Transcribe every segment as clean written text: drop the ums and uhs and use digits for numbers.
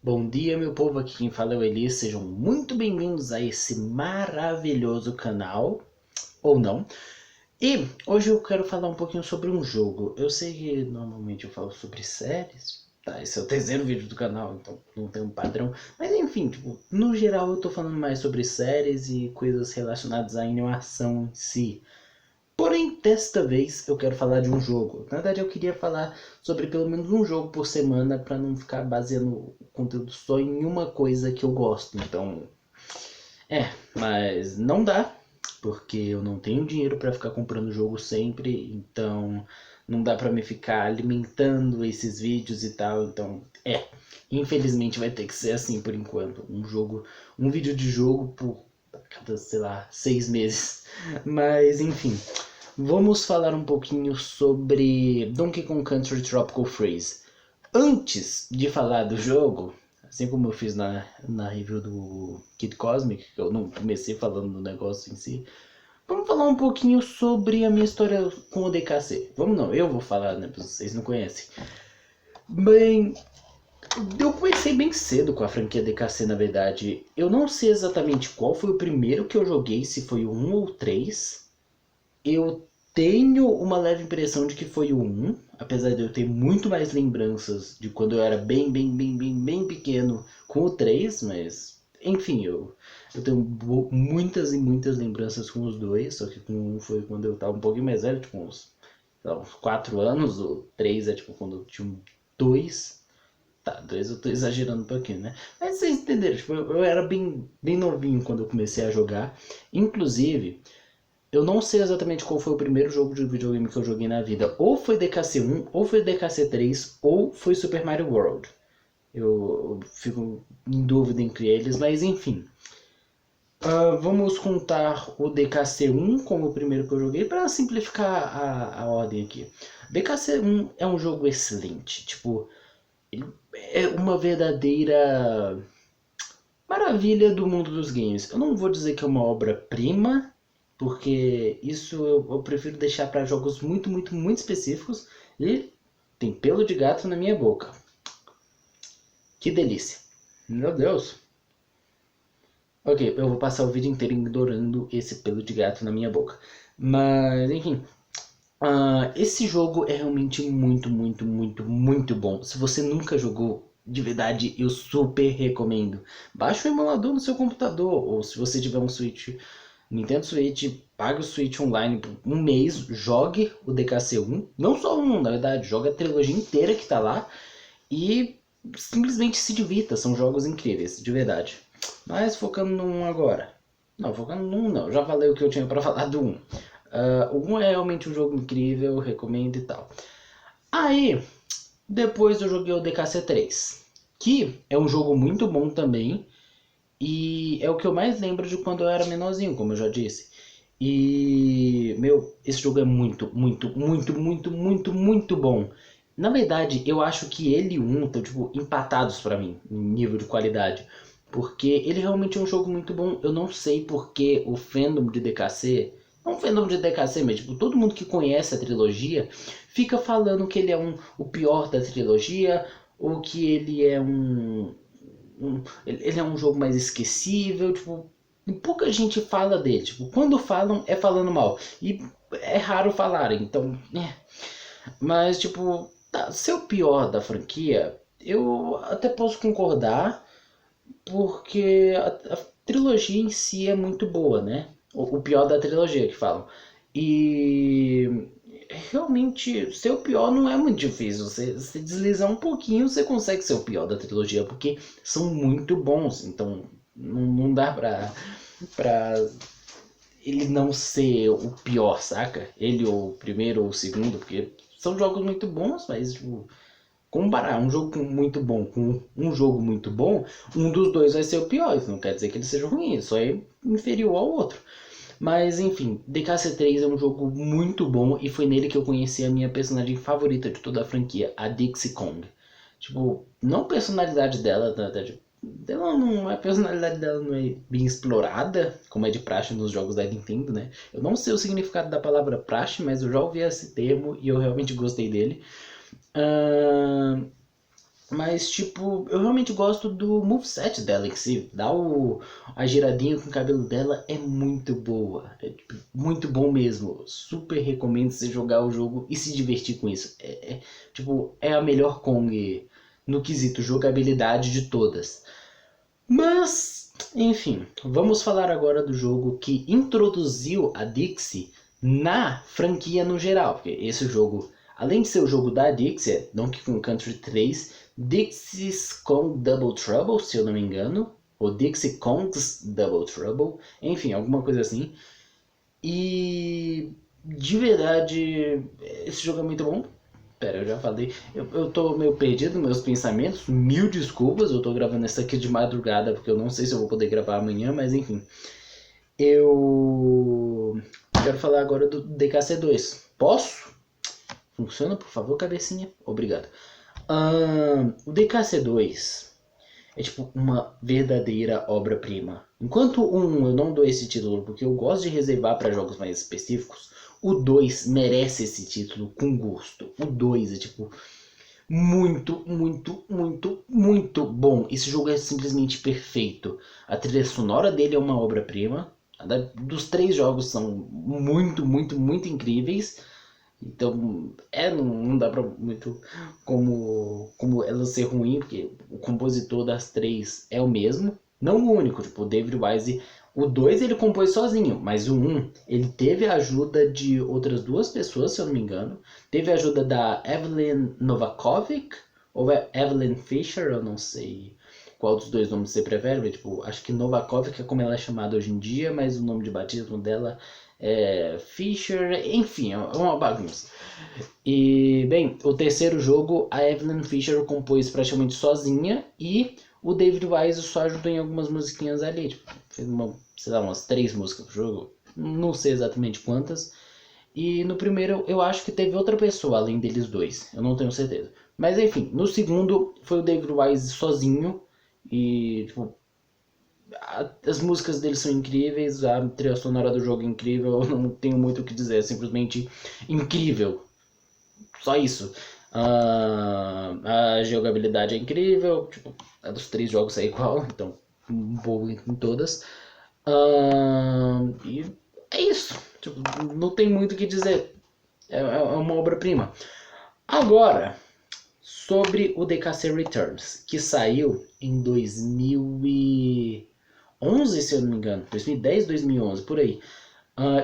Bom dia, meu povo, aqui quem fala é o Eli, sejam muito bem-vindos a esse maravilhoso canal, ou não. E hoje eu quero falar um pouquinho sobre um jogo. Eu sei que normalmente eu falo sobre séries, tá? Esse é o terceiro vídeo do canal, então não tem um padrão. Mas enfim, tipo, no geral eu tô falando mais sobre séries e coisas relacionadas à animação em si. Porém, desta vez eu quero falar de um jogo. Na verdade, eu queria falar sobre pelo menos um jogo por semana para não ficar baseando o conteúdo só em uma coisa que eu gosto. Então, mas não dá, porque eu não tenho dinheiro para ficar comprando jogo sempre, então não dá para me ficar alimentando esses vídeos e tal. Então, infelizmente vai ter que ser assim por enquanto. Um vídeo de jogo por cada, sei lá, 6 meses. Mas enfim, vamos falar um pouquinho sobre Donkey Kong Country Tropical Freeze. Antes de falar do jogo, assim como eu fiz na review do Kid Cosmic, que eu não comecei falando do negócio em si, vamos falar um pouquinho sobre a minha história com o DKC. Vamos não, eu vou falar, né, pra vocês não conhecem. Bem, eu comecei bem cedo com a franquia DKC, na verdade. Eu não sei exatamente qual foi o primeiro que eu joguei, se foi o 1 ou o 3. Eu tenho uma leve impressão de que foi o 1, apesar de eu ter muito mais lembranças de quando eu era bem pequeno com o 3, mas enfim, eu tenho muitas e muitas lembranças com os dois, só que com o 1 foi quando eu estava um pouquinho mais velho, tipo uns, sei lá, uns 4 anos, o 3 é tipo quando eu tinha 2. Tá, 2 eu tô exagerando um pouquinho, né? Mas vocês entenderam, tipo, eu era bem novinho quando eu comecei a jogar. Inclusive, eu não sei exatamente qual foi o primeiro jogo de videogame que eu joguei na vida. Ou foi DKC 1, ou foi DKC 3, ou foi Super Mario World. Eu fico em dúvida entre eles, mas enfim. Vamos contar o DKC 1 como o primeiro que eu joguei para simplificar a ordem aqui. DKC 1 é um jogo excelente, tipo, ele é uma verdadeira maravilha do mundo dos games. Eu não vou dizer que é uma obra-prima, porque isso eu prefiro deixar para jogos muito específicos. E tem pelo de gato na minha boca. Que delícia. Meu Deus. Ok, eu vou passar o vídeo inteiro ignorando esse pelo de gato na minha boca. Mas, enfim. Esse jogo é realmente muito bom. Se você nunca jogou, de verdade, eu super recomendo. Baixe o emulador no seu computador, ou se você tiver um Switch, Nintendo Switch, pague o Switch online por um mês, jogue o DKC 1, não só um, na verdade, joga a trilogia inteira que tá lá e simplesmente se divirta, são jogos incríveis, de verdade. Mas focando no 1 agora. Não, focando no 1 não, já falei o que eu tinha pra falar do 1. O 1 é realmente um jogo incrível, recomendo e tal. Aí, depois eu joguei o DKC 3, que é um jogo muito bom também, e é o que eu mais lembro de quando eu era menorzinho, como eu já disse. E, meu, esse jogo é muito bom. Na verdade, eu acho que ele e o 1 estão, tipo, empatados pra mim, em nível de qualidade. Porque ele realmente é um jogo muito bom. Eu não sei porque o fandom de DKC, não o fandom de DKC, mas tipo, todo mundo que conhece a trilogia fica falando que ele é o pior da trilogia, ou que ele é ele é um jogo mais esquecível, tipo, pouca gente fala dele, tipo, quando falam é falando mal, e é raro falarem, então, mas tipo, tá, ser o pior da franquia, eu até posso concordar, porque a trilogia em si é muito boa, né? O pior da trilogia que falam. E realmente ser o pior não é muito difícil. Você deslizar um pouquinho, você consegue ser o pior da trilogia, porque são muito bons. Então não dá pra ele não ser o pior, saca? Ele ou o primeiro ou o segundo, porque são jogos muito bons, mas tipo, comparar um jogo muito bom com um jogo muito bom, um dos dois vai ser o pior. Isso não quer dizer que ele seja ruim, só é inferior ao outro. Mas enfim, DKC 3 é um jogo muito bom e foi nele que eu conheci a minha personagem favorita de toda a franquia, a Dixie Kong. Tipo, não a personalidade dela, a personalidade dela não é bem explorada, como é de praxe nos jogos da Nintendo, né? Eu não sei o significado da palavra praxe, mas eu já ouvi esse termo e eu realmente gostei dele. Ahn, Mas, tipo, eu realmente gosto do moveset dela em si. A giradinha com o cabelo dela é muito boa. É, tipo, muito bom mesmo. Super recomendo você jogar o jogo e se divertir com isso. Tipo, é a melhor Kong no quesito jogabilidade de todas. Mas, enfim, vamos falar agora do jogo que introduziu a Dixie na franquia no geral. Porque esse jogo, além de ser o jogo da Dixie, é Donkey Kong Country 3, Dixie's Kong Double Trouble, se eu não me engano, ou Dixie Kong's Double Trouble, enfim, alguma coisa assim. E de verdade, esse jogo é muito bom. Pera, eu já falei. Eu tô meio perdido nos meus pensamentos. Mil desculpas, eu tô gravando isso aqui de madrugada porque eu não sei se eu vou poder gravar amanhã, mas enfim. Eu quero falar agora do DKC2. Posso? Funciona, por favor, cabecinha? Obrigado. O DKC2 é tipo uma verdadeira obra-prima. Enquanto eu não dou esse título porque eu gosto de reservar para jogos mais específicos, o 2 merece esse título com gosto. O 2 é tipo muito, muito, muito, muito bom. Esse jogo é simplesmente perfeito. A trilha sonora dele é uma obra-prima. Dos três jogos são muito, muito, muito incríveis. Então, não dá pra muito como ela ser ruim, porque o compositor das três é o mesmo. Não o único, tipo, o David Wise, o 2 ele compôs sozinho, mas o 1 ele teve a ajuda de outras duas pessoas, se eu não me engano. Teve a ajuda da Evelyn Novakovic, ou Evelyn Fisher, eu não sei qual dos dois nomes você prefere. Tipo, acho que Novakovic é como ela é chamada hoje em dia, mas o nome de batismo dela Fisher, enfim, é uma bagunça. E, bem, o terceiro jogo, a Evelyn Fisher compôs praticamente sozinha e o David Wise só ajudou em algumas musiquinhas ali. Tipo, fez sei lá, umas 3 músicas do jogo, não sei exatamente quantas. E no primeiro eu acho que teve outra pessoa além deles dois, eu não tenho certeza. Mas enfim, no segundo foi o David Wise sozinho e tipo, as músicas dele são incríveis, a trilha sonora do jogo é incrível, eu não tenho muito o que dizer, é simplesmente incrível. Só isso. A jogabilidade é incrível, tipo, a dos três jogos é igual, então boa em todas. E é isso. Tipo, não tem muito o que dizer. É uma obra-prima. Agora, sobre o DKC Returns, que saiu em 2011, se eu não me engano. 2010, 2011, por aí.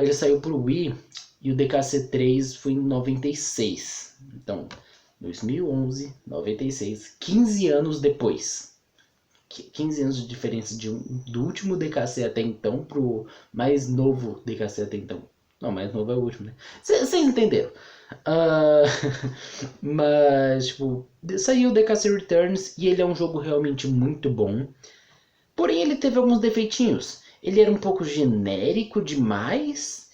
Ele saiu pro Wii e o DKC3 foi em 96. Então, 2011, 96, 15 anos depois. 15 anos de diferença do último DKC até então pro mais novo DKC até então. Não, mais novo é o último, né? Vocês entenderam. Uh, mas, tipo, saiu o DKC Returns e ele é um jogo realmente muito bom. Porém, ele teve alguns defeitinhos. Ele era um pouco genérico demais.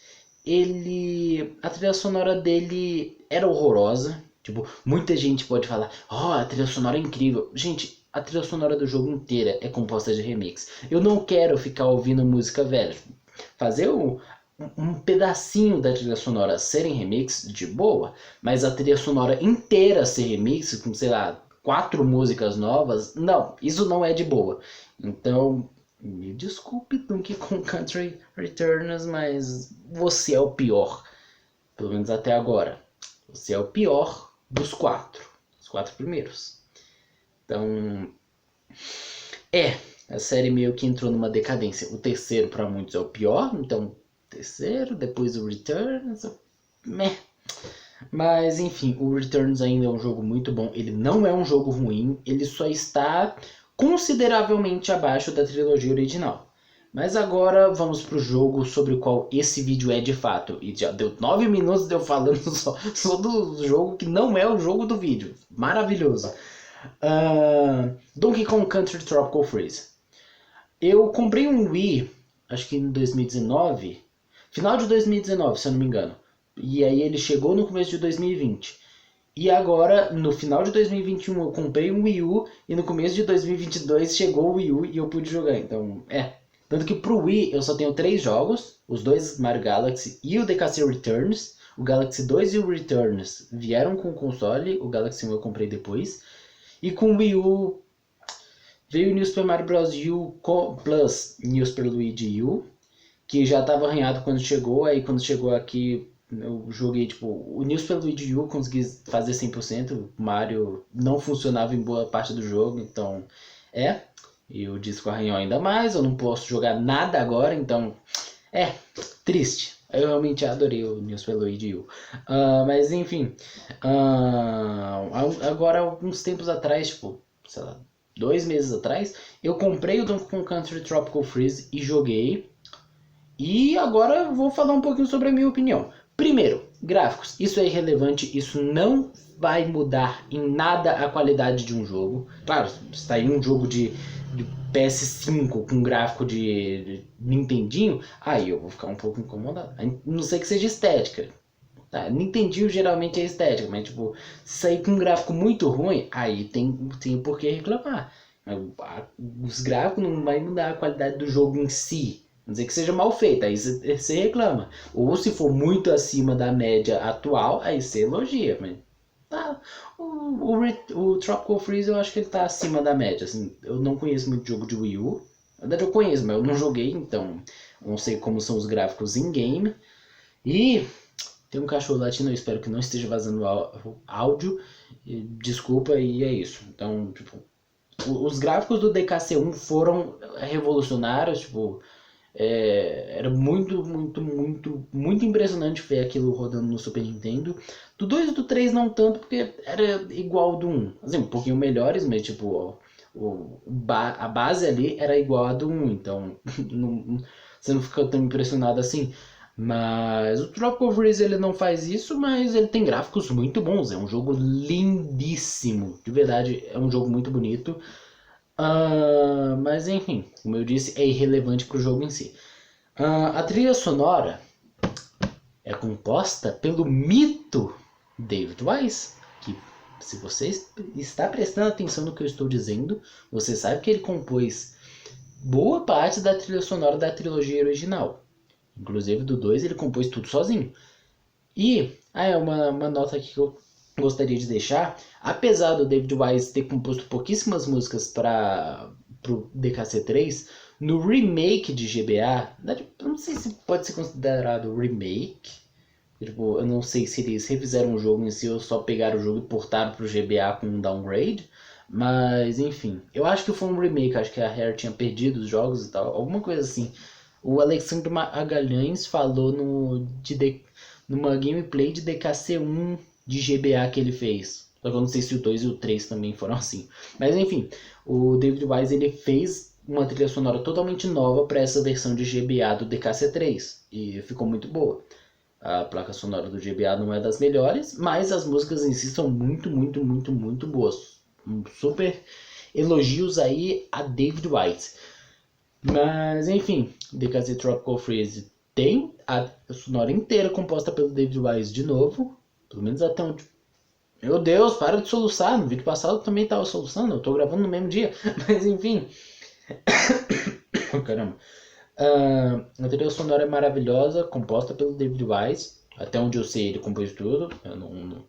A trilha sonora dele era horrorosa. Tipo, muita gente pode falar, a trilha sonora é incrível. Gente, a trilha sonora do jogo inteira é composta de remix. Eu não quero ficar ouvindo música velha. Fazer um pedacinho da trilha sonora ser em remix, de boa, mas a trilha sonora inteira ser remix, com, sei lá, 4 músicas novas, não, isso não é de boa. Então, me desculpe, Donkey Kong Country Returns, mas você é o pior. Pelo menos até agora. Você é o pior dos 4. Os 4 primeiros. Então, a série meio que entrou numa decadência. O terceiro para muitos é o pior, então terceiro, depois o Returns, meh. Mas enfim, o Returns ainda é um jogo muito bom. Ele não é um jogo ruim, ele só está consideravelmente abaixo da trilogia original. Mas agora vamos pro jogo sobre o qual esse vídeo é de fato. E já deu 9 minutos de eu falando só do jogo que não é o jogo do vídeo. Maravilhoso. Donkey Kong Country Tropical Freeze. Eu comprei um Wii, acho que em 2019, final de 2019, se eu não me engano. E aí ele chegou no começo de 2020. E agora, no final de 2021, eu comprei um Wii U e no começo de 2022 chegou o Wii U e eu pude jogar. Então, Tanto que pro Wii eu só tenho 3 jogos, os dois Mario Galaxy e o DKC Returns. O Galaxy 2 e o Returns vieram com o console, o Galaxy 1 eu comprei depois. E com o Wii U veio o New Super Mario Bros. U Plus New Super Luigi U, que já tava arranhado quando chegou, aí quando chegou aqui eu joguei, tipo, o New Super Luigi U consegui fazer 100%, o Mario não funcionava em boa parte do jogo, então e o disco arranhou ainda mais, eu não posso jogar nada agora, então triste. Eu realmente adorei o New Super Luigi U. Mas enfim, agora alguns tempos atrás, tipo, sei lá, 2 meses atrás, eu comprei o Donkey Kong Country Tropical Freeze e joguei. E agora eu vou falar um pouquinho sobre a minha opinião. Primeiro, gráficos. Isso é irrelevante, isso não vai mudar em nada a qualidade de um jogo. Claro, se tá aí um jogo de PS5 com gráfico de Nintendinho, aí eu vou ficar um pouco incomodado. Não sei que seja estética. Tá? Nintendinho geralmente é estética, mas tipo, se sair com um gráfico muito ruim, aí tem por que reclamar. Os gráficos não vai mudar a qualidade do jogo em si. Não dizer que seja mal feito, aí você reclama. Ou se for muito acima da média atual, aí você elogia. Mas tá. O Tropical Freeze eu acho que ele tá acima da média. Assim, eu não conheço muito jogo de Wii U. Na verdade eu conheço, mas eu não joguei, então não sei como são os gráficos in-game. E tem um cachorro latindo, eu espero que não esteja vazando áudio. Desculpa, e é isso. Então, tipo, os gráficos do DKC1 foram revolucionários, tipo, era muito impressionante ver aquilo rodando no Super Nintendo. Do 2 e do 3 não tanto, porque era igual ao do 1. Assim, um pouquinho melhores, mas tipo, a base ali era igual a do 1, então você não fica tão impressionado assim. Mas o Tropical Freeze ele não faz isso, mas ele tem gráficos muito bons. É um jogo lindíssimo. De verdade, é um jogo muito bonito. Mas enfim, como eu disse, é irrelevante para o jogo em si. A trilha sonora é composta pelo mito David Wise, que se você está prestando atenção no que eu estou dizendo, você sabe que ele compôs boa parte da trilha sonora da trilogia original. Inclusive do 2 ele compôs tudo sozinho. E uma nota aqui que eu gostaria de deixar, apesar do David Wise ter composto pouquíssimas músicas para o DKC3, no remake de GBA, eu não sei se pode ser considerado remake, tipo, eu não sei se eles refizeram o jogo em si ou só pegaram o jogo e portaram para o GBA com um downgrade, mas enfim, eu acho que foi um remake, acho que a Rare tinha perdido os jogos e tal, alguma coisa assim. O Alexandre Magalhães falou numa gameplay de DKC1 de GBA que ele fez. Só que eu não sei se o 2 e o 3 também foram assim. Mas enfim, o David Wise ele fez uma trilha sonora totalmente nova para essa versão de GBA do DKC3 e ficou muito boa. A placa sonora do GBA não é das melhores, mas as músicas em si são muito boas. Super elogios aí a David Wise. Mas enfim, DKC Tropical Freeze tem a sonora inteira composta pelo David Wise de novo. Pelo menos até onde. Meu Deus, para de soluçar. No vídeo passado eu também tava soluçando. Eu tô gravando no mesmo dia. Mas enfim. Caramba. A trilha sonora é maravilhosa, composta pelo David Wise. Até onde eu sei, ele compôs tudo. Eu não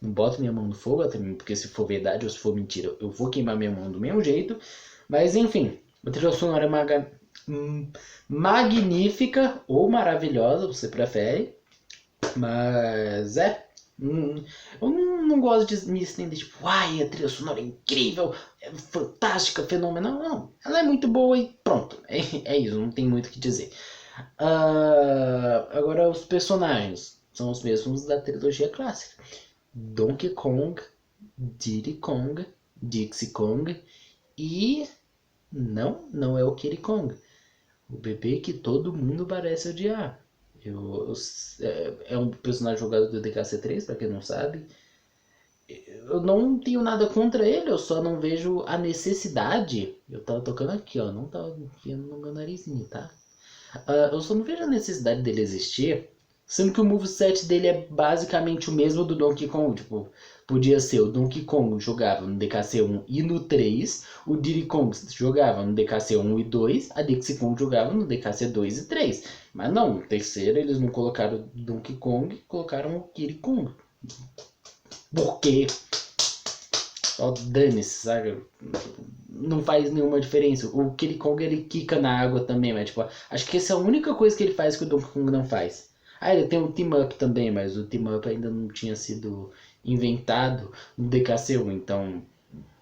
boto minha mão no fogo, até porque se for verdade ou se for mentira, eu vou queimar minha mão do mesmo jeito. Mas enfim, a trilha sonora é magnífica ou maravilhosa, você prefere. Mas eu não gosto de me estender tipo, ai, a trilha sonora é incrível, é fantástica, fenomenal. Não, ela é muito boa e pronto. É isso, não tem muito o que dizer. Agora os personagens são os mesmos da trilogia clássica. Donkey Kong, Diddy Kong, Dixie Kong e não é o Kid Kong. O bebê que todo mundo parece odiar. É um personagem jogado do DKC3, pra quem não sabe. Eu não tenho nada contra ele, eu só não vejo a necessidade. Eu tava tocando aqui, ó, não tava enfiando no meu narizinho, tá? Eu só não vejo a necessidade dele existir, sendo que o moveset dele é basicamente o mesmo do Donkey Kong. Tipo, podia ser o Donkey Kong jogava no DKC1 e no 3, o Diddy Kong jogava no DKC1 e 2, a Dixie Kong jogava no DKC2 e 3. Mas não, no terceiro eles não colocaram o Donkey Kong, colocaram o Kid Kong. Por quê? Só dane-se, sabe? Não faz nenhuma diferença. O Kid Kong ele quica na água também, mas tipo, acho que essa é a única coisa que ele faz que o Donkey Kong não faz. Ah, ele tem um Team Up também, mas o Team Up ainda não tinha sido inventado no DKC1, então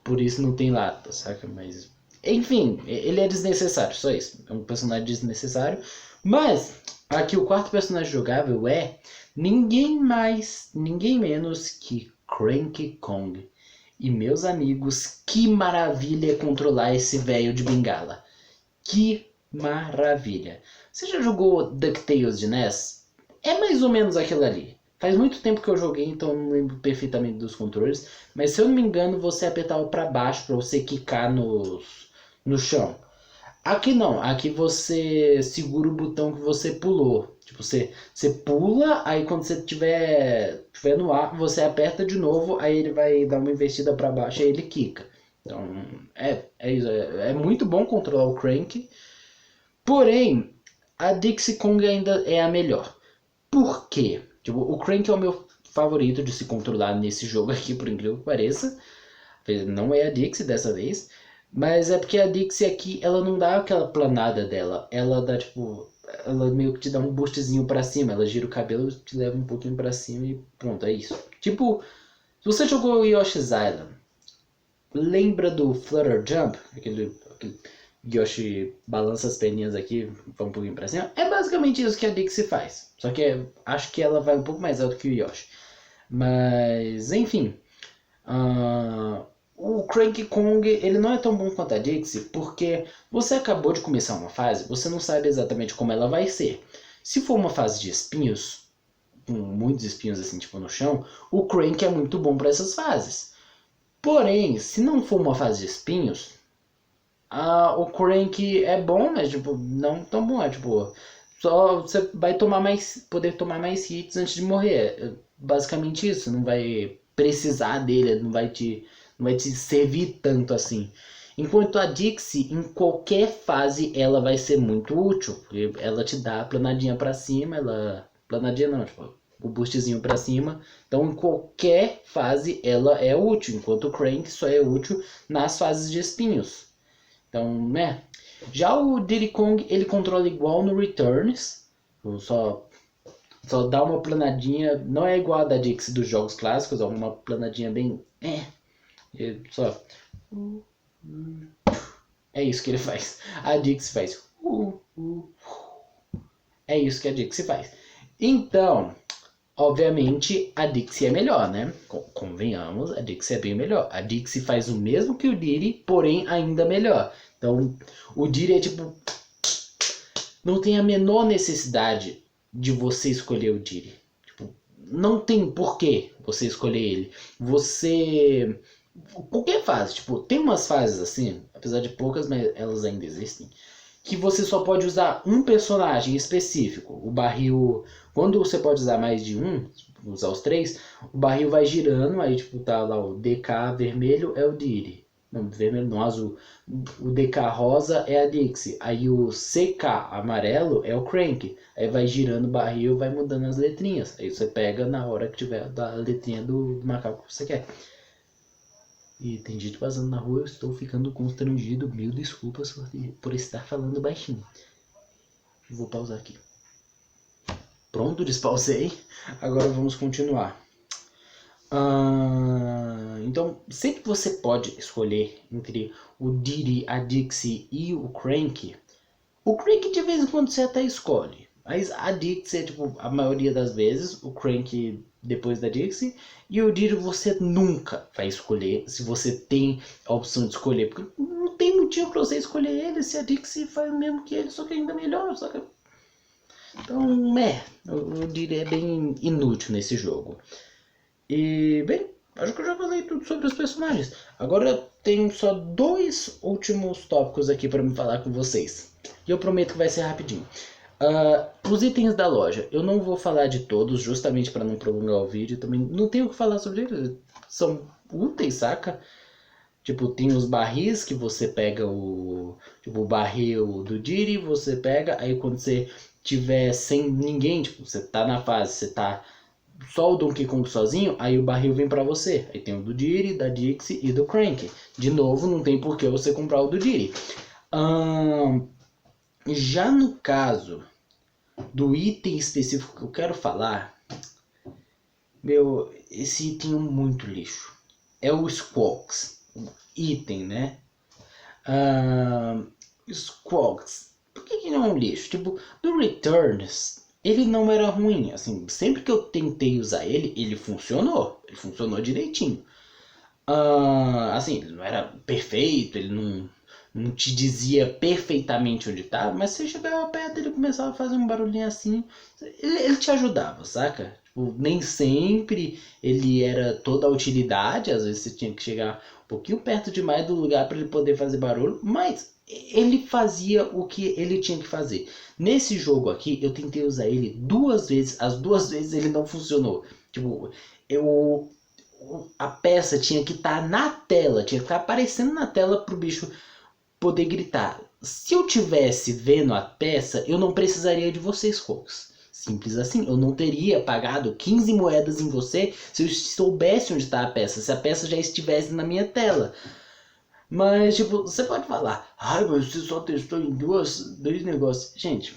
por isso não tem lá, saca? Mas enfim, ele é desnecessário, só isso. É um personagem desnecessário. Mas aqui o quarto personagem jogável é ninguém mais, ninguém menos que Cranky Kong. E meus amigos, que maravilha controlar esse velho de bengala. Que maravilha. Você já jogou DuckTales de NES? É mais ou menos aquilo ali. Faz muito tempo que eu joguei, então eu não lembro perfeitamente dos controles. Mas se eu não me engano, você apertava para baixo para você quicar no chão. Aqui não, aqui você segura o botão que você pulou. Tipo, você pula, aí quando você tiver no ar, você aperta de novo, aí ele vai dar uma investida para baixo e ele quica. Então, é isso. É muito bom controlar o Crank. Porém, a Dixie Kong ainda é a melhor. Por quê? Tipo, o Crank é o meu favorito de se controlar nesse jogo aqui, por incrível que pareça. Não é a Dixie dessa vez. Mas é porque a Dixie aqui, ela não dá aquela planada dela. Ela dá, tipo... Ela meio que te dá um boostzinho pra cima. Ela gira o cabelo, te leva um pouquinho pra cima e pronto, é isso. Tipo, se você jogou Yoshi's Island, lembra do Flutter Jump? Aquele Yoshi balança as perninhas aqui, vai um pouquinho pra cima. É basicamente isso que a Dixie faz. Só que acho que ela vai um pouco mais alto que o Yoshi. Mas, enfim. O Cranky Kong ele não é tão bom quanto a Dixie porque você acabou de começar uma fase, você não sabe exatamente como ela vai ser. Se for uma fase de espinhos, com muitos espinhos assim tipo no chão, o Crank é muito bom para essas fases. Porém, se não for uma fase de espinhos, o Crank é bom, mas tipo não tão bom, é tipo só você vai poder tomar mais hits antes de morrer. É basicamente isso, não vai precisar dele, não vai te servir tanto assim. Enquanto a Dixie, em qualquer fase, ela vai ser muito útil. Porque ela te dá a planadinha pra cima, ela. Planadinha não, tipo, o boostzinho pra cima. Então, em qualquer fase, ela é útil. Enquanto o Crank só é útil nas fases de espinhos. Então, né? Já o Diddy Kong, ele controla igual no Returns. Só dá uma planadinha. Não é igual a da Dixie dos jogos clássicos, é uma planadinha bem. Só. É isso que ele faz. A Dixie faz. É isso que a Dixie faz. Então, obviamente, a Dixie é melhor, né? Convenhamos, a Dixie é bem melhor. A Dixie faz o mesmo que o Diddy, porém ainda melhor. Então, o Diddy é tipo. Não tem a menor necessidade de você escolher o Diddy. Tipo, não tem porquê você escolher ele. Você. Qualquer fase, tipo, tem umas fases assim, apesar de poucas, mas elas ainda existem, que você só pode usar um personagem específico. O barril, quando você pode usar mais de um, usar os três, o barril vai girando, aí tipo tá lá o DK vermelho é o Diddy. Não, vermelho não, azul. O DK rosa é a Dixie. Aí o CK amarelo é o Crank. Aí vai girando o barril, vai mudando as letrinhas. Aí você pega na hora que tiver da letrinha do macaco que você quer. E tem gente passando na rua, eu estou ficando constrangido. Mil desculpas por estar falando baixinho. Vou pausar aqui. Pronto, despausei. Agora vamos continuar. Então, sempre que você pode escolher entre o Diddy, a Dixie e o Crank, o Crank de vez em quando você até escolhe. Mas a Dixie é tipo a maioria das vezes, o Crank depois da Dixie. E o Diddy você nunca vai escolher se você tem a opção de escolher. Porque não tem motivo pra você escolher ele se a Dixie faz o mesmo que ele, só que ainda melhor. Então, o Diddy é bem inútil nesse jogo. E, bem, acho que eu já falei tudo sobre os personagens. Agora eu tenho só dois últimos tópicos aqui para me falar com vocês. E eu prometo que vai ser rapidinho. Os itens da loja, eu não vou falar de todos, justamente para não prolongar o vídeo. Também não tenho o que falar sobre eles, são úteis, saca? Tipo, tem os barris que você pega tipo, o barril do Diddy, você pega, aí quando você tiver sem ninguém, tipo, você tá na fase, você tá só o Donkey Kong sozinho, aí o barril vem pra você. Aí tem o do Diddy, da Dixie e do Crank. De novo, não tem por que você comprar o do Diddy. Já no caso do item específico que eu quero falar, esse item é muito lixo. É o Squawks. Item, né? Squawks. Por que não é um lixo? Tipo, do Returns, ele não era ruim. Assim, sempre que eu tentei usar ele, ele funcionou. Ele funcionou direitinho. Assim, ele não era perfeito, ele não te dizia perfeitamente onde estava, mas você chegava perto, ele começava a fazer um barulhinho assim, ele te ajudava, saca? Tipo, nem sempre ele era toda a utilidade, às vezes você tinha que chegar um pouquinho perto demais do lugar para ele poder fazer barulho, mas ele fazia o que ele tinha que fazer. Nesse jogo aqui, eu tentei usar ele 2 vezes, as 2 vezes ele não funcionou. Tipo, a peça tinha que estar na tela, tinha que estar aparecendo na tela pro bicho poder gritar. Se eu tivesse vendo a peça, eu não precisaria de vocês, Cox. Simples assim. Eu não teria pagado 15 moedas em você se eu soubesse onde está a peça, se a peça já estivesse na minha tela. Mas, tipo, você pode falar, ai, mas você só testou em dois negócios. Gente,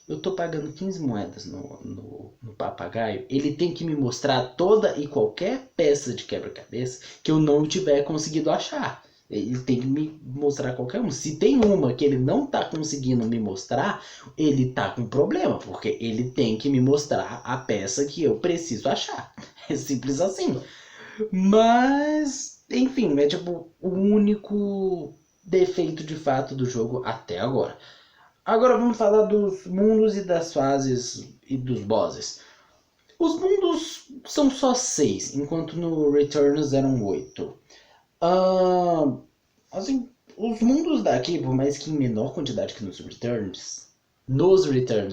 eu tô pagando 15 moedas no papagaio, ele tem que me mostrar toda e qualquer peça de quebra-cabeça que eu não tiver conseguido achar. Ele tem que me mostrar qualquer um. Se tem uma que ele não tá conseguindo me mostrar, ele tá com problema, porque ele tem que me mostrar a peça que eu preciso achar. É simples assim. Mas, enfim, é tipo o único defeito de fato do jogo até agora. Agora vamos falar dos mundos e das fases e dos bosses. Os mundos são só 6, enquanto no Returns eram 8. Assim, os mundos daqui, por mais que em menor quantidade que nos Returns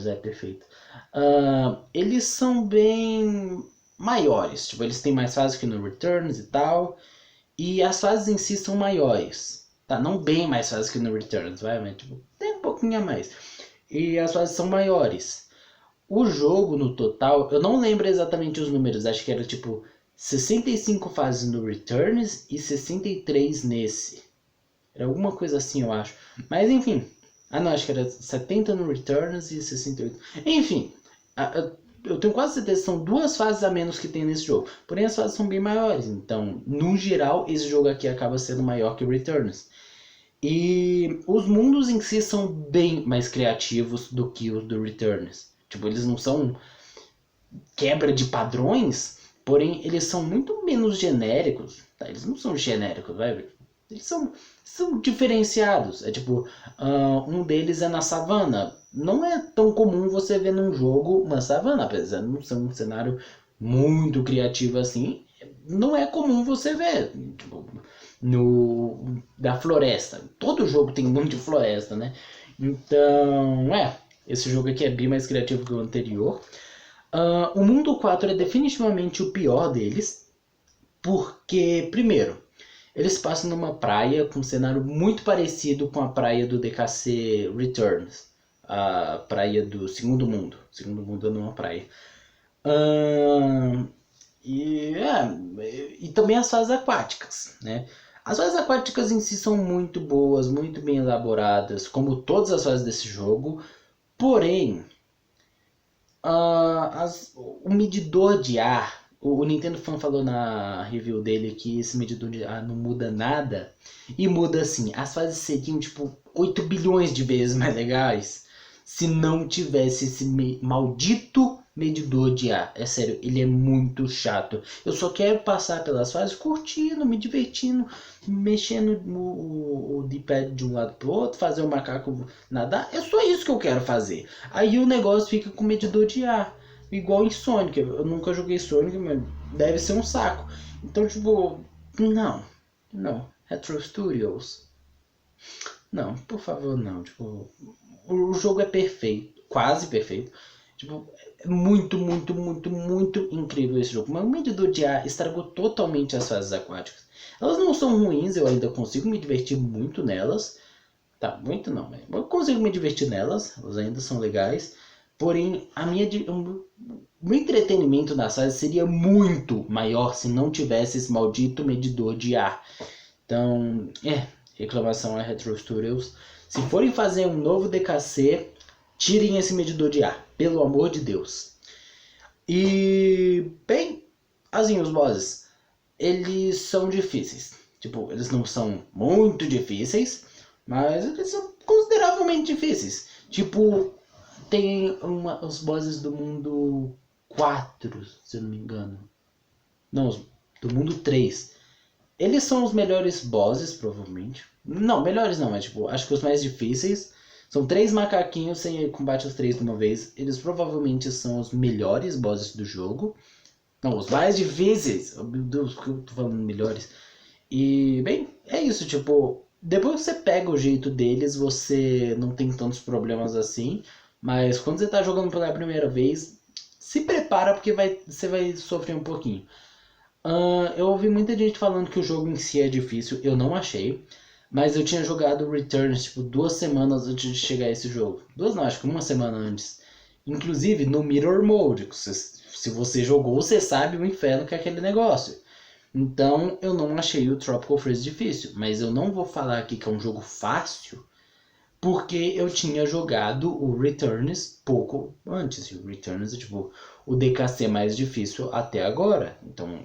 é perfeito, eles são bem maiores. Tipo, eles têm mais fases que no Returns e tal. E as fases em si são maiores. Tá? Não bem mais fases que no Returns, vai, mas tipo, tem um pouquinho a mais. E as fases são maiores. O jogo, no total, eu não lembro exatamente os números, acho que era tipo 65 fases no Returns e 63 nesse. Era alguma coisa assim, eu acho. Mas enfim. Não, acho que era 70 no Returns e 68. Enfim, eu tenho quase certeza que são 2 fases a menos que tem nesse jogo. Porém, as fases são bem maiores. Então, no geral, esse jogo aqui acaba sendo maior que o Returns. E os mundos em si são bem mais criativos do que os do Returns. Tipo, eles não são quebra de padrões, porém eles são muito menos genéricos. Tá? Eles não são genéricos, vai. Eles são diferenciados. É tipo, um deles é na savana. Não é tão comum você ver num jogo uma savana, apesar de não ser um cenário muito criativo assim. Não é comum você ver. Tipo, da floresta. Todo jogo tem muito de floresta, né? Então, esse jogo aqui é bem mais criativo que o anterior. O Mundo 4 é definitivamente o pior deles, porque, primeiro, eles passam numa praia com um cenário muito parecido com a praia do DKC Returns, a praia do Segundo Mundo. Segundo Mundo não é uma praia. E também as fases aquáticas, né? As fases aquáticas em si são muito boas, muito bem elaboradas, como todas as fases desse jogo. Porém, o medidor de ar, o Nintendo Fan falou na review dele que esse medidor de ar não muda nada. E muda assim, as fases seriam tipo 8 bilhões de vezes mais legais se não tivesse esse maldito medidor de ar. É sério, ele é muito chato. Eu só quero passar pelas fases curtindo, me divertindo, mexendo o D-pad de um lado pro outro, fazer o macaco nadar. É só isso que eu quero fazer. Aí o negócio fica com medidor de ar. Igual em Sonic. Eu nunca joguei Sonic, mas deve ser um saco. Então, tipo, não. Retro Studios. Não, por favor, não. Tipo, o jogo é perfeito, quase perfeito. Tipo, é muito, muito, muito, muito incrível esse jogo. Mas o medidor de ar estragou totalmente as fases aquáticas. Elas não são ruins, eu ainda consigo me divertir muito nelas. Tá, muito não, mas eu consigo me divertir nelas, elas ainda são legais. Porém, o meu entretenimento nas fases seria muito maior se não tivesse esse maldito medidor de ar. Então, reclamação a Retro Studios. Se forem fazer um novo DKC, tirem esse medidor de ar, pelo amor de Deus. E, bem, assim, os bosses, eles são difíceis. Tipo, eles não são muito difíceis, mas eles são consideravelmente difíceis. Tipo, tem os bosses do mundo 4, se eu não me engano. Não, do mundo 3. Eles são os melhores bosses, provavelmente. Não, melhores não, mas tipo, acho que os mais difíceis. São 3 macaquinhos, sem combate os 3 de uma vez. Eles provavelmente são os melhores bosses do jogo. Não, os mais difíceis. Oh, meu Deus, que eu tô falando melhores. E, bem, é isso, tipo, depois que você pega o jeito deles, você não tem tantos problemas assim. Mas quando você tá jogando pela primeira vez, se prepara porque você vai sofrer um pouquinho. Eu ouvi muita gente falando que o jogo em si é difícil, eu não achei. Mas eu tinha jogado Returns, tipo, 2 semanas antes de chegar a esse jogo. 2 não, acho que 1 semana antes. Inclusive no Mirror Mode. Se você jogou, você sabe o inferno que é aquele negócio. Então eu não achei o Tropical Freeze difícil. Mas eu não vou falar aqui que é um jogo fácil, porque eu tinha jogado o Returns pouco antes. E o Returns é tipo o DKC mais difícil até agora. Então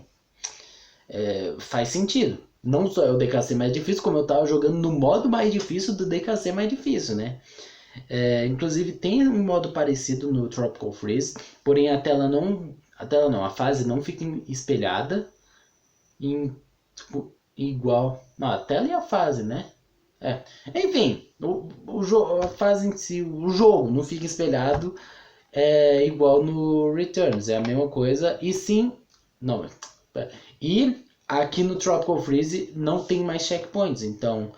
faz sentido. Não só é o DKC mais difícil, como eu tava jogando no modo mais difícil do DKC mais difícil, né? Inclusive tem um modo parecido no Tropical Freeze, porém a fase não fica espelhada tipo, igual. Não, a tela e a fase, né? Enfim, a fase em si, o jogo não fica espelhado igual no Returns, é a mesma coisa. E sim, não, e aqui no Tropical Freeze não tem mais checkpoints, então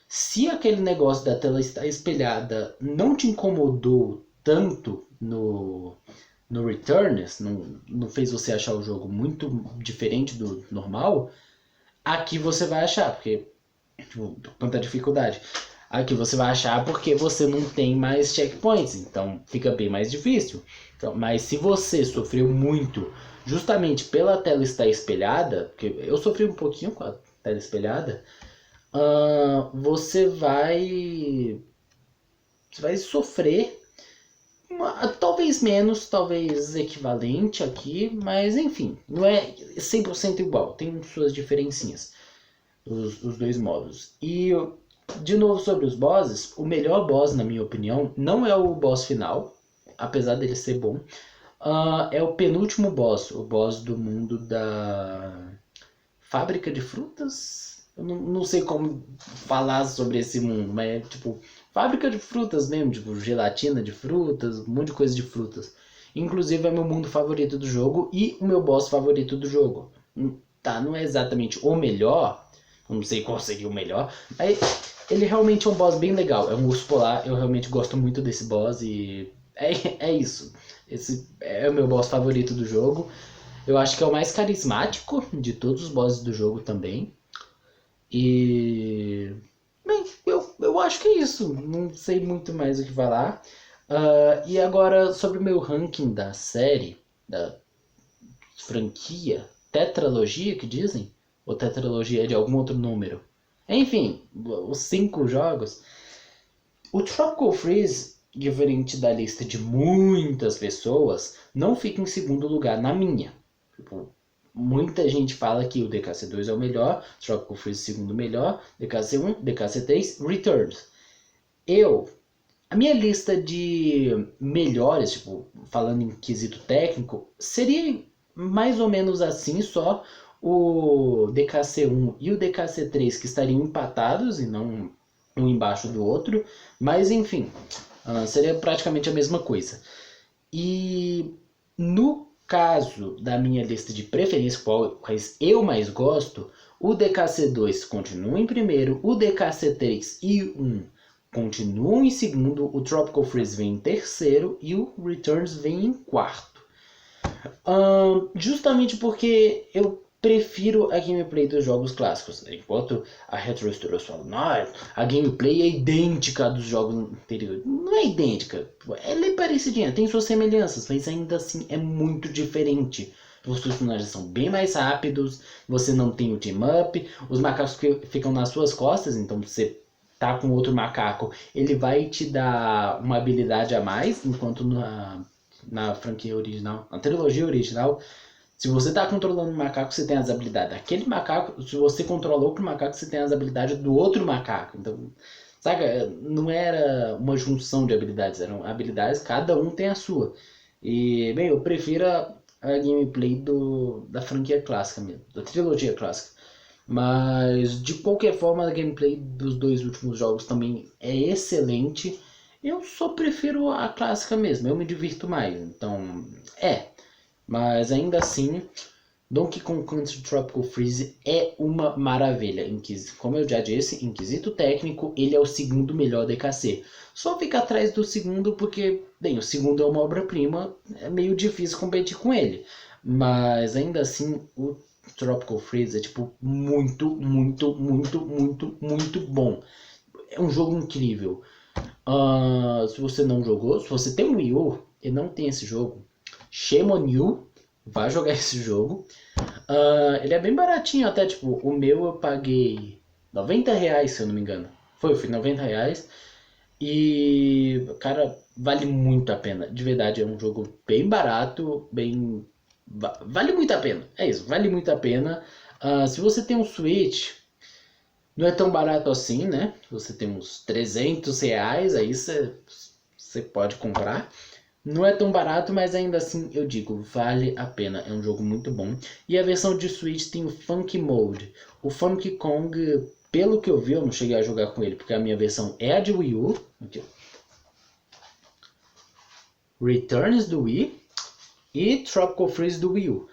se aquele negócio da tela estar espelhada não te incomodou tanto no Returns, não fez você achar o jogo muito diferente do normal, aqui você vai achar, porque tipo, quanta dificuldade. Aqui você vai achar porque você não tem mais checkpoints, então fica bem mais difícil. Então, mas se você sofreu muito justamente pela tela estar espelhada, porque eu sofri um pouquinho com a tela espelhada, você vai sofrer talvez menos, talvez equivalente aqui, mas enfim, não é 100% igual, tem suas diferencinhas, os dois modos. E de novo sobre os bosses, o melhor boss, na minha opinião, não é o boss final, apesar dele ser bom, é o penúltimo boss, o boss do mundo da fábrica de frutas. Eu não sei como falar sobre esse mundo, mas é tipo fábrica de frutas mesmo, tipo gelatina de frutas, um monte de coisa de frutas. Inclusive é meu mundo favorito do jogo e o meu boss favorito do jogo. Tá, não é exatamente o melhor, não sei qual seria o melhor, mas ele realmente é um boss bem legal. É um urso polar, eu realmente gosto muito desse boss e é isso. Esse é o meu boss favorito do jogo. Eu acho que é o mais carismático de todos os bosses do jogo também. E. Bem, eu acho que é isso. Não sei muito mais o que falar. E agora, sobre o meu ranking da série, da franquia, tetralogia que dizem? Ou tetralogia é de algum outro número? Enfim, os 5 jogos. O Tropical Freeze, diferente da lista de muitas pessoas, não fica em segundo lugar na minha. Tipo, muita gente fala que o DKC2 é o melhor, Tropical Freeze segundo melhor, DKC1, DKC3, Returns. A minha lista de melhores, tipo, falando em quesito técnico, seria mais ou menos assim, só o DKC1 e o DKC3 que estariam empatados e não um embaixo do outro, mas enfim, seria praticamente a mesma coisa. E no caso da minha lista de preferência, quais eu mais gosto, o DKC2 continua em primeiro, o DKC3 e 1 continuam em segundo, o Tropical Freeze vem em terceiro e o Returns vem em quarto. Justamente porque eu prefiro a gameplay dos jogos clássicos. Enquanto a Retro Studios fala, não, a gameplay é idêntica à dos jogos anteriores. Não é idêntica, ela é parecidinha, tem suas semelhanças, mas ainda assim é muito diferente. Os personagens são bem mais rápidos, você não tem o team up, os macacos ficam nas suas costas, então você tá com outro macaco, ele vai te dar uma habilidade a mais, enquanto na franquia original, na trilogia original, se você está controlando um macaco, você tem as habilidades daquele macaco. Se você controla outro macaco, você tem as habilidades do outro macaco. Então, saca? Não era uma junção de habilidades, eram habilidades, cada um tem a sua. E, bem, eu prefiro a gameplay da franquia clássica mesmo, da trilogia clássica. Mas, de qualquer forma, a gameplay dos dois últimos jogos também é excelente. Eu só prefiro a clássica mesmo, eu me divirto mais. Então, mas ainda assim, Donkey Kong Country Tropical Freeze é uma maravilha. Como eu já disse, em quesito técnico, ele é o segundo melhor DKC. Só fica atrás do segundo porque, bem, o segundo é uma obra-prima, é meio difícil competir com ele. Mas ainda assim, o Tropical Freeze é tipo muito, muito, muito, muito, muito bom. É um jogo incrível. Se você não jogou, se você tem um Wii U e não tem esse jogo, shame on you, vai jogar esse jogo. Ele é bem baratinho até, tipo, o meu eu paguei R$90, se eu não me engano. Foi 90 reais. E, cara, vale muito a pena. De verdade, é um jogo bem barato, bem... Vale muito a pena, é isso, vale muito a pena. Se você tem um Switch, não é tão barato assim, né? Você tem uns R$300, aí você pode comprar. Não é tão barato, mas ainda assim eu digo, vale a pena. É um jogo muito bom. E a versão de Switch tem o Funky Mode. O Funky Kong, pelo que eu vi, eu não cheguei a jogar com ele, porque a minha versão é a de Wii U. Aqui. Returns do Wii e Tropical Freeze do Wii U.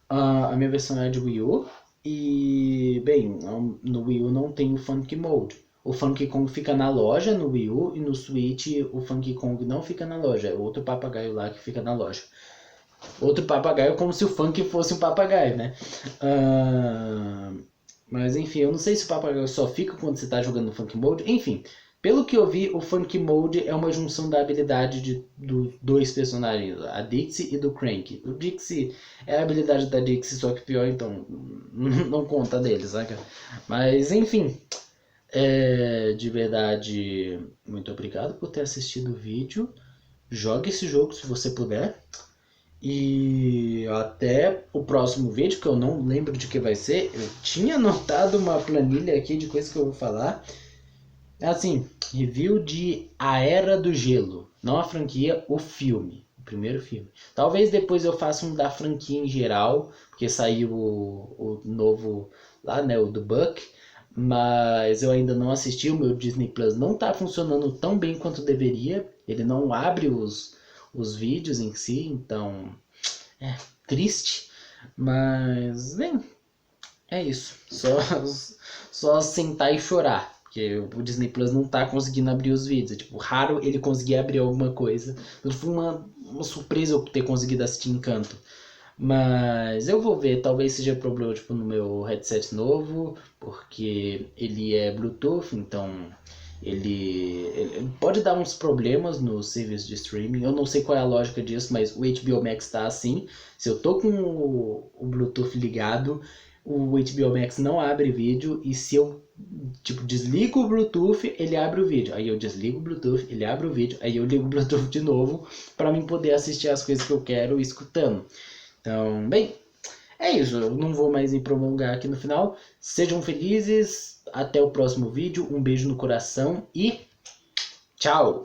A minha versão é a de Wii U. E, bem, no Wii U não tem o Funky Mode. O Funky Kong fica na loja no Wii U e no Switch o Funky Kong não fica na loja. É outro papagaio lá que fica na loja. Outro papagaio como se o Funky fosse um papagaio, né? Mas enfim, eu não sei se o papagaio só fica quando você está jogando no Funky Mode. Enfim, pelo que eu vi, o Funky Mode é uma junção da habilidade dos dois personagens, a Dixie e do Crank. O Dixie é a habilidade da Dixie, só que pior, então não conta dele, saca? Mas enfim... de verdade, muito obrigado por ter assistido o vídeo. Jogue esse jogo se você puder. E até o próximo vídeo, que eu não lembro de que vai ser. Eu tinha anotado uma planilha aqui de coisas que eu vou falar. Assim, review de A Era do Gelo. Não a franquia, o filme. O primeiro filme. Talvez depois eu faça um da franquia em geral, porque saiu o novo lá, né, o do Buck. Mas eu ainda não assisti, o meu Disney Plus não está funcionando tão bem quanto deveria. Ele não abre os vídeos em si, então é triste. Mas, bem, é isso. Só sentar e chorar. Porque o Disney Plus não tá conseguindo abrir os vídeos. É tipo, raro ele conseguir abrir alguma coisa. Foi uma surpresa eu ter conseguido assistir Encanto. Mas eu vou ver, talvez seja problema tipo, no meu headset novo, porque ele é Bluetooth, então ele pode dar uns problemas no serviço de streaming. Eu não sei qual é a lógica disso, mas o HBO Max tá assim. Se eu tô com o Bluetooth ligado, o HBO Max não abre vídeo, e se eu tipo, desligo o Bluetooth, ele abre o vídeo. Aí eu desligo o Bluetooth, ele abre o vídeo, aí eu ligo o Bluetooth de novo, para mim poder assistir as coisas que eu quero escutando. Então, bem, é isso. Eu não vou mais me prolongar aqui no final. Sejam felizes. Até o próximo vídeo. Um beijo no coração e tchau!